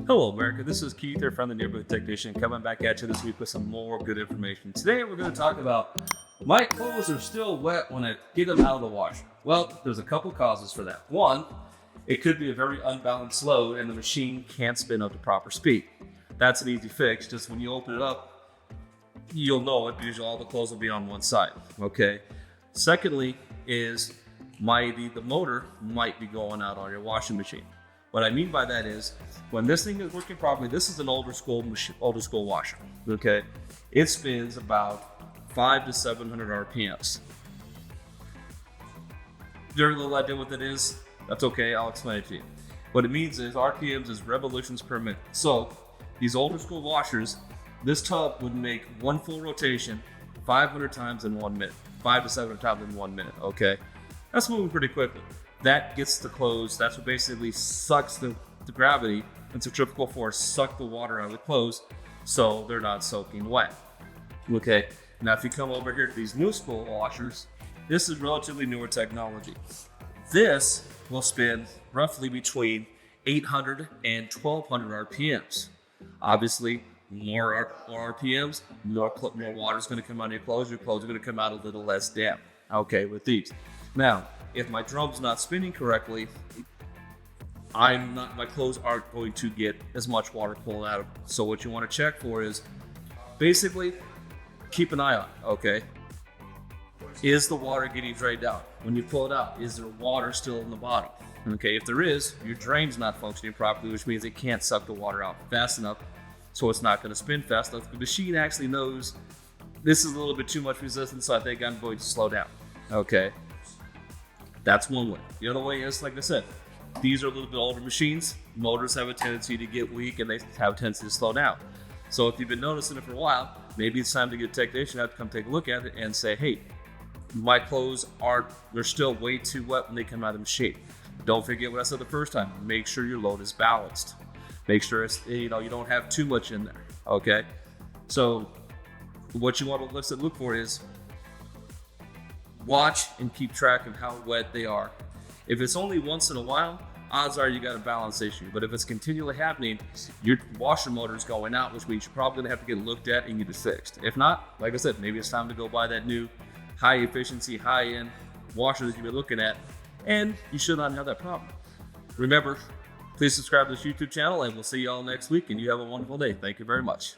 Hello, America. This is Keith, your friendly neighborhood technician, coming back at you this week with some more good information. Today, we're going to talk about my clothes are still wet when I get them out of the washer. Well, there's a couple causes for that. One, it could be a very unbalanced load and the machine can't spin up to proper speed. That's an easy fix. Just when you open it up, you'll know it because all the clothes will be on one side. Okay. Secondly, is the motor might be going out on your washing machine. What I mean by that is, when this thing is working properly, this is an older school washer. Okay, it spins about 500 to 700 RPMs. Very little idea what that is. That's okay. I'll explain it to you. What it means is RPMs is revolutions per minute. So these older school washers, this tub would make one full rotation 500 times in 1 minute, 500 to 700 times in 1 minute. Okay, that's moving pretty quickly. That gets the clothes. That's what basically sucks the gravity and centrifugal force suck the water out of the clothes, so they're not soaking wet. Okay. Now, if you come over here to these new school washers, this is relatively newer technology. This will spin roughly between 800 and 1200 RPMs. Obviously, more RPMs, more water is going to come out of your clothes. Your clothes are going to come out a little less damp. Okay, with these. Now, if my drum's not spinning correctly, my clothes aren't going to get as much water pulled out of them. So what you want to check for is basically keep an eye on it, okay? Is the water getting drained out? When you pull it out, is there water still in the bottom? Okay, if there is, your drain's not functioning properly, which means it can't suck the water out fast enough, so it's not going to spin fast enough. The machine actually knows this is a little bit too much resistance, so I think I'm going to slow down, okay? That's one way. The other way is, like I said, these are a little bit older machines. Motors have a tendency to get weak and they have a tendency to slow down. So if you've been noticing it for a while, maybe it's time to get a technician out to come take a look at it and say, hey, my clothes they're still way too wet when they come out of the machine. Don't forget what I said the first time. Make sure your load is balanced. Make sure you don't have too much in there. Okay. So what you want to look for is watch and keep track of how wet they are. If it's only once in a while, odds are you got a balance issue. But if it's continually happening, your washer motor is going out, which means you're probably gonna have to get looked at and get it fixed. If not, like I said, maybe it's time to go buy that new high efficiency, high end washer that you've been looking at, and you should not have that problem. Remember, please subscribe to this YouTube channel, and we'll see you all next week, and you have a wonderful day. Thank you very much.